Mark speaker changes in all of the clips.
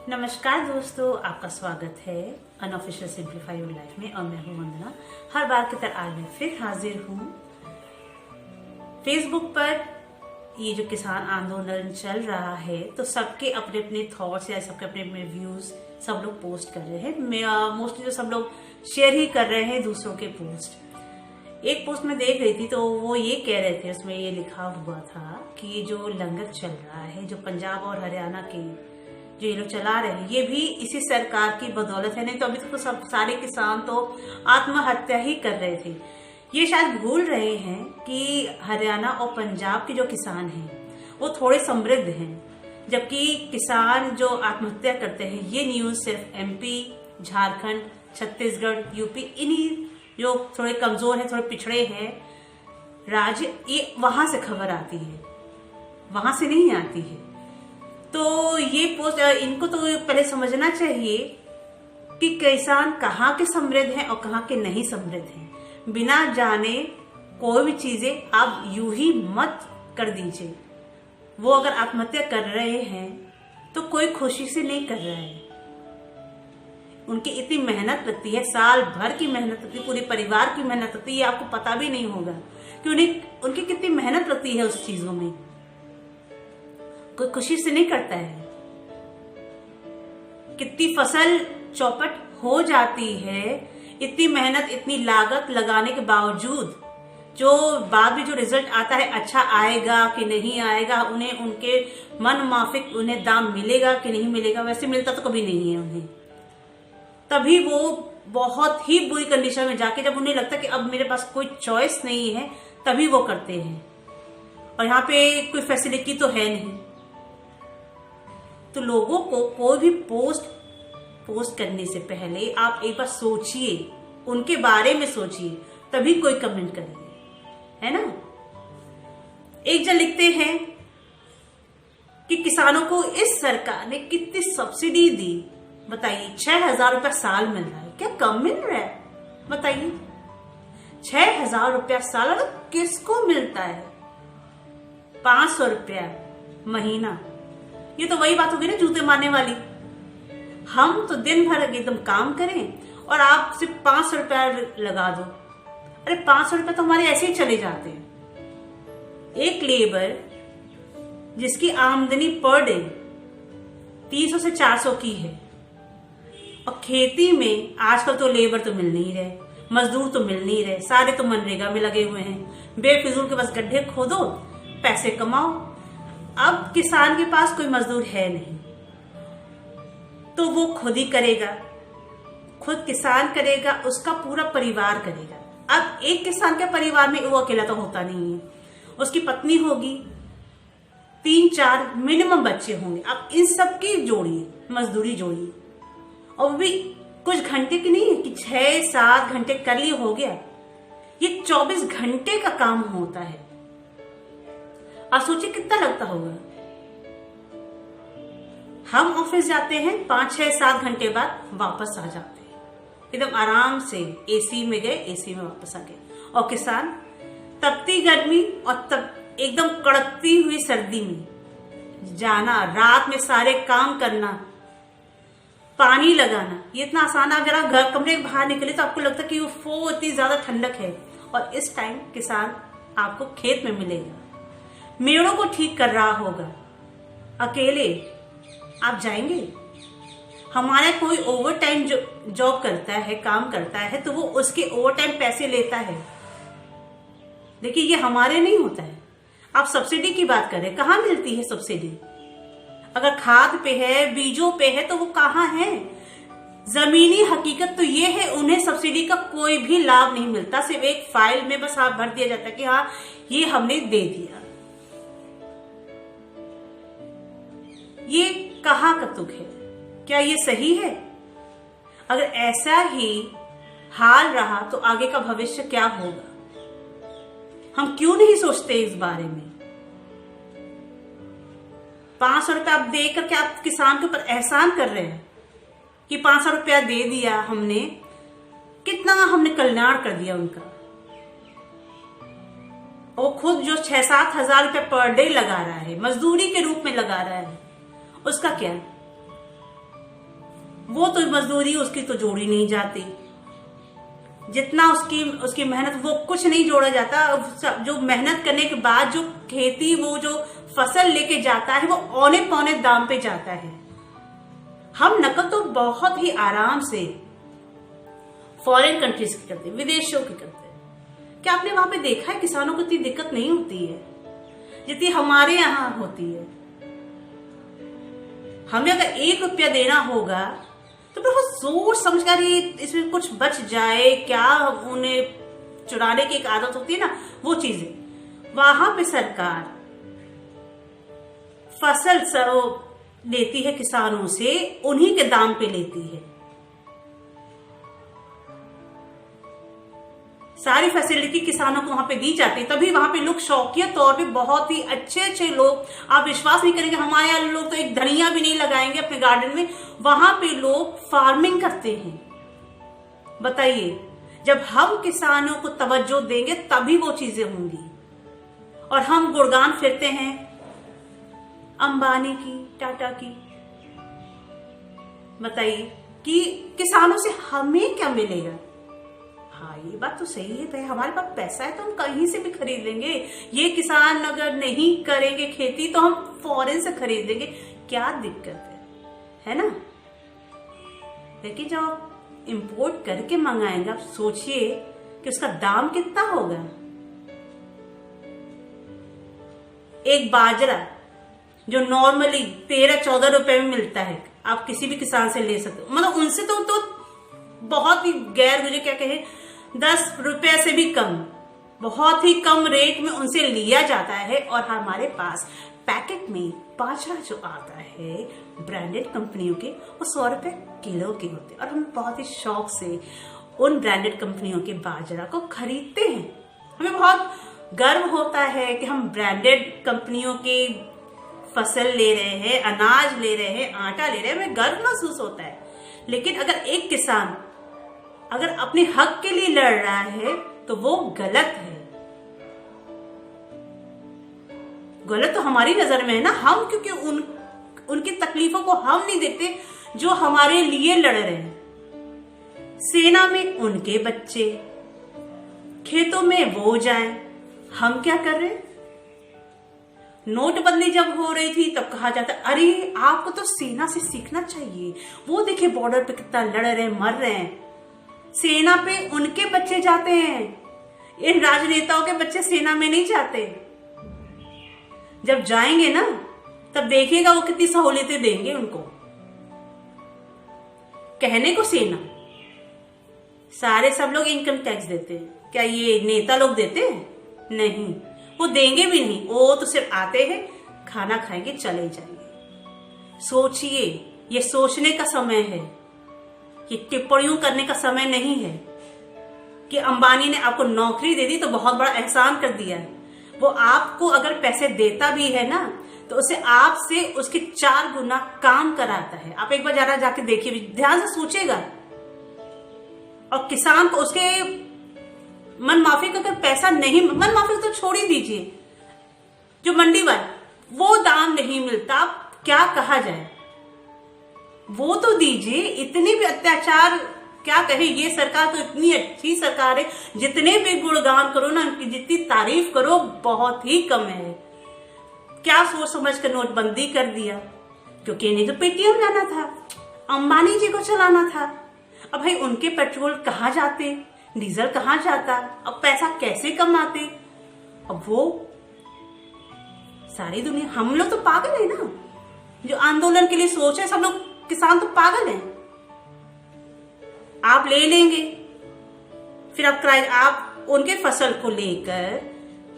Speaker 1: नमस्कार दोस्तों, आपका स्वागत है अनऑफिशियल सिंप्लीफाई योर लाइफ में और मैं हूं वंदना। हर बार की तरह आज मैं फिर हाजिर हूं। फेसबुक पर ये जो किसान आंदोलन चल रहा है तो सबके अपने अपने थॉट्स या सबके अपने अपने व्यूज सब लोग पोस्ट कर रहे हैं। मोस्टली तो सब लोग शेयर ही कर रहे हैं दूसरों के पोस्ट। एक पोस्ट में देख रही थी तो वो ये कह रहे थे, उसमें ये लिखा हुआ था कि ये जो लंगर चल रहा है, जो पंजाब और हरियाणा के जो ये लोग चला रहे हैं, ये भी इसी सरकार की बदौलत है। नहीं तो अभी तक तो सब सारे किसान तो आत्महत्या ही कर रहे थे। ये शायद भूल रहे हैं कि हरियाणा और पंजाब के जो किसान हैं वो थोड़े समृद्ध हैं, जबकि किसान जो आत्महत्या करते हैं ये न्यूज सिर्फ एमपी, झारखंड, छत्तीसगढ़, यूपी, इन्हीं जो थोड़े कमजोर हैं, थोड़े पिछड़े हैं राज्य, ये वहां से खबर आती है, वहां से नहीं आती है। तो ये पोस्ट इनको तो पहले समझना चाहिए कि किसान कहाँ के समृद्ध हैं और कहाँ के नहीं समृद्ध हैं। बिना जाने कोई भी चीजें आप यूं ही मत कर दीजिए। वो अगर आत्महत्या कर रहे हैं तो कोई खुशी से नहीं कर रहा है। उनकी इतनी मेहनत लगती है, साल भर की मेहनत लगती है, पूरे परिवार की मेहनत लगती है। ये आपको पता भी नहीं होगा कि उनकी कितनी मेहनत लगती है उस चीजों में। कोई खुशी से नहीं करता है। कितनी फसल चौपट हो जाती है, इतनी मेहनत, इतनी लागत लगाने के बावजूद जो बाद में जो रिजल्ट आता है, अच्छा आएगा कि नहीं आएगा, उन्हें उनके मन माफिक उन्हें दाम मिलेगा कि नहीं मिलेगा, वैसे मिलता तो कभी नहीं है उन्हें। तभी वो बहुत ही बुरी कंडीशन में जाके, जब उन्हें लगता है कि अब मेरे पास कोई चॉइस नहीं है, तभी वो करते हैं। और यहाँ पे कोई फैसिलिटी तो है नहीं। तो लोगों को कोई भी पोस्ट करने से पहले आप एक बार सोचिए, उनके बारे में सोचिए, तभी कोई कमेंट करिए, है ना। एक जन लिखते हैं कि किसानों को इस सरकार ने कितनी सब्सिडी दी, बताइए। 6,000 रुपया साल मिल रहा है, क्या कम मिल रहा है? बताइए, 6,000 रुपया साल किसको मिलता है? 500 रुपया महीना। ये तो वही बात होगी ना जूते मारने वाली। हम तो दिन भर एकदम काम करें और आप सिर्फ 500 रुपया लगा दो। अरे 500 रुपया तो हमारे ऐसे ही चले जाते हैं। एक लेबर जिसकी आमदनी पर डे 300 से 400 की है, और खेती में आजकल तो लेबर तो मिल नहीं रहे, मजदूर तो मिल नहीं रहे, सारे तो मनरेगा में लगे हुए हैं। बेफिजूल के बस गड्ढे खोदो, पैसे कमाओ। अब किसान के पास कोई मजदूर है नहीं, तो वो खुद ही करेगा, खुद किसान करेगा, उसका पूरा परिवार करेगा। अब एक किसान के परिवार में वो अकेला तो होता नहीं है, उसकी पत्नी होगी, 3-4 मिनिमम बच्चे होंगे। अब इन सबकी जोड़िए, मजदूरी जोड़िए, और वो भी कुछ घंटे की नहीं है कि 6-7 घंटे कर लिए हो गया। ये 24 घंटे का काम होता है। आप सोचिए कितना लगता होगा। हम ऑफिस जाते हैं, 5-6-7 घंटे बाद वापस आ जाते हैं, एकदम आराम से एसी में गए, एसी में वापस आ गए। और किसान तपती गर्मी और तब एकदम कड़कती हुई सर्दी में जाना, रात में सारे काम करना, पानी लगाना, ये इतना आसान। अगर आप घर कमरे के बाहर निकले तो आपको लगता है कि वो इतनी ज्यादा ठंडक है। और इस टाइम किसान आपको खेत में मिलेगा, मेड़ों को ठीक कर रहा होगा, अकेले आप जाएंगे? हमारा कोई ओवर टाइम जॉब करता है, काम करता है, तो वो उसके ओवर टाइम पैसे लेता है। देखिए, ये हमारे नहीं होता है। आप सब्सिडी की बात करें, कहाँ मिलती है सब्सिडी? अगर खाद पे है, बीजों पे है, तो वो कहाँ है? जमीनी हकीकत तो ये है, उन्हें सब्सिडी का कोई भी लाभ नहीं मिलता। सिर्फ एक फाइल में बस आप भर दिया जाता है कि हाँ ये हमने दे दिया। ये कहाँ का तुक है? क्या ये सही है? अगर ऐसा ही हाल रहा तो आगे का भविष्य क्या होगा? हम क्यों नहीं सोचते इस बारे में? 500 रुपया आप दे करके आप किसान के ऊपर एहसान कर रहे हैं कि 500 रुपया दे दिया हमने, कितना हमने कल्याण कर दिया उनका। और खुद जो 6-7 हजार रुपया पर डे लगा रहा है, मजदूरी के रूप में लगा रहा है, उसका क्या? वो तो मजदूरी उसकी तो जोड़ी नहीं जाती, जितना उसकी मेहनत वो कुछ नहीं जोड़ा जाता। जो मेहनत करने के बाद जो खेती, वो जो फसल लेके जाता है वो औने पौने दाम पे जाता है। हम नकल तो बहुत ही आराम से फॉरेन कंट्रीज की करते हैं, विदेशों की करते हैं। क्या आपने वहां पे देखा है किसानों को इतनी दिक्कत नहीं होती है जितनी हमारे यहां होती है। हमें अगर 1 रुपया देना होगा तो बहुत सोच समझ कर इसमें कुछ बच जाए, क्या उन्हें चुराने की एक आदत होती है ना, वो चीजें। वहां पे सरकार फसल लेती है किसानों से, उन्हीं के दाम पे लेती है। सारी फैसिलिटी किसानों को वहां पे दी जाती है, तभी वहां पे लोग शौकिया तौर पे बहुत ही अच्छे अच्छे लोग, आप विश्वास नहीं करेंगे, हमारे यहाँ लोग तो एक धनिया भी नहीं लगाएंगे अपने गार्डन में, वहां पे लोग फार्मिंग करते हैं। बताइए, जब हम किसानों को तवज्जो देंगे तभी वो चीजें होंगी। और हम गुणगान फिरते हैं अंबानी की, टाटा की। बताइए कि किसानों से हमें क्या मिलेगा? हाँ, ये बात तो सही है भाई, हमारे पास पैसा है तो हम कहीं से भी खरीद लेंगे। ये किसान अगर नहीं करेंगे खेती तो हम फॉरेन से खरीद लेंगे, क्या दिक्कत है ना? लेकिन जब आप इंपोर्ट करके मंगाएंगे, आप सोचिए कि उसका दाम कितना होगा। एक बाजरा जो नॉर्मली 13-14 रुपए में मिलता है, आप किसी भी किसान से ले सकते हो, मतलब उनसे तो बहुत ही गैर, मुझे क्या कहे, 10 रुपए से भी कम, बहुत ही कम रेट में उनसे लिया जाता है। और हमारे पास पैकेट में बाजरा जो आता है ब्रांडेड कंपनियों के, वो 100 रुपए किलो के होते हैं। और हम बहुत ही शौक से उन ब्रांडेड कंपनियों के बाजरा को खरीदते हैं। हमें बहुत गर्व होता है कि हम ब्रांडेड कंपनियों की फसल ले रहे हैं, अनाज ले रहे हैं, आटा ले रहे हैं, हमें गर्व महसूस होता है। लेकिन अगर एक किसान अगर अपने हक के लिए लड़ रहा है तो वो गलत है। गलत तो हमारी नजर में है ना, हम क्योंकि उनकी तकलीफों को हम नहीं देखते जो हमारे लिए लड़ रहे हैं। सेना में उनके बच्चे, खेतों में वो जाएं, हम क्या कर रहे हैं? नोटबंदी जब हो रही थी तब कहा जाता, अरे आपको तो सेना से सीखना चाहिए, वो देखिए बॉर्डर पे कितना लड़ रहे हैं, मर रहे हैं। सेना पे उनके बच्चे जाते हैं, इन राजनेताओं के बच्चे सेना में नहीं जाते। जब जाएंगे ना तब देखिएगा वो कितनी सहूलियतें देंगे उनको। कहने को सेना, सारे सब लोग इनकम टैक्स देते हैं, क्या ये नेता लोग देते हैं? नहीं, वो देंगे भी नहीं, वो तो सिर्फ आते हैं, खाना खाएंगे, चले जाएंगे। सोचिए, ये सोचने का समय है, ये टिप्पणियों करने का समय नहीं है कि अंबानी ने आपको नौकरी दे दी तो बहुत बड़ा एहसान कर दिया है। वो आपको अगर पैसे देता भी है ना तो उसे आपसे उसके 4 गुना काम कराता है। आप एक बार जरा जाके देखिए, ध्यान से सोचेगा। और किसान को उसके मन माफी का अगर पैसा नहीं, मन माफी तो छोड़ ही दीजिए, जो मंडी वाले वो दाम नहीं मिलता, क्या कहा जाए? वो तो दीजिए। इतने भी अत्याचार, क्या कहे, ये सरकार तो इतनी अच्छी सरकार है, जितने भी गुणगान करो ना, उनकी जितनी तारीफ करो बहुत ही कम है। क्या सोच समझ कर नोटबंदी कर दिया, क्योंकि इन्हें तो पेटीएम जाना था, अंबानी जी को चलाना था। अब भाई उनके पेट्रोल कहाँ जाते, डीजल कहाँ जाता, अब पैसा कैसे कमाते? अब वो सारी दुनिया, हम लोग तो पागल है ना, जो आंदोलन के लिए सोचे, सब लोग किसान तो पागल हैं। आप ले लेंगे, फिर आप उनके फसल को लेकर,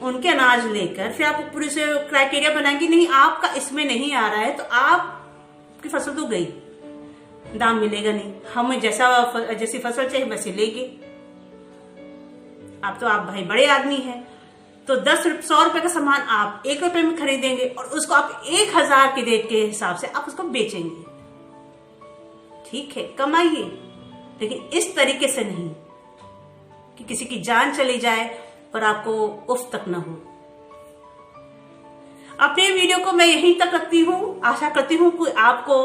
Speaker 1: उनके अनाज लेकर, फिर आप पूरे से क्राइटेरिया बनाएंगे, नहीं आपका इसमें नहीं आ रहा है तो आपकी फसल तो गई, दाम मिलेगा नहीं, हमें जैसी फसल चाहिए वैसे लेंगे। आप भाई बड़े आदमी हैं, तो 100 रुपए का सामान आप 1 रुपए में खरीदेंगे और उसको आप 1000 के रेट के हिसाब से आप उसको बेचेंगे। ठीक है, कमाइए, लेकिन इस तरीके से नहीं कि किसी की जान चली जाए और आपको उफ तक न हो। अपने वीडियो को मैं यहीं तक रखती हूँ। आशा करती हूँ कि आपको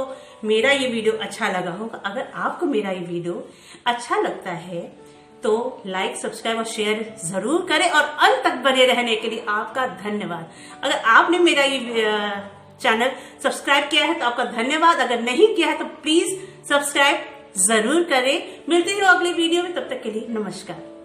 Speaker 1: मेरा ये वीडियो अच्छा लगा होगा। अगर आपको मेरा ये वीडियो अच्छा लगता है तो लाइक, सब्सक्राइब और शेयर जरूर करें, और अंत तक बने रहने के लिए आपका धन्यवाद। अगर आपने मेरा ये चैनल सब्सक्राइब किया है तो आपका धन्यवाद, अगर नहीं किया है तो प्लीज सब्सक्राइब जरूर करें। मिलते हैं अगले वीडियो में, तब तक के लिए नमस्कार।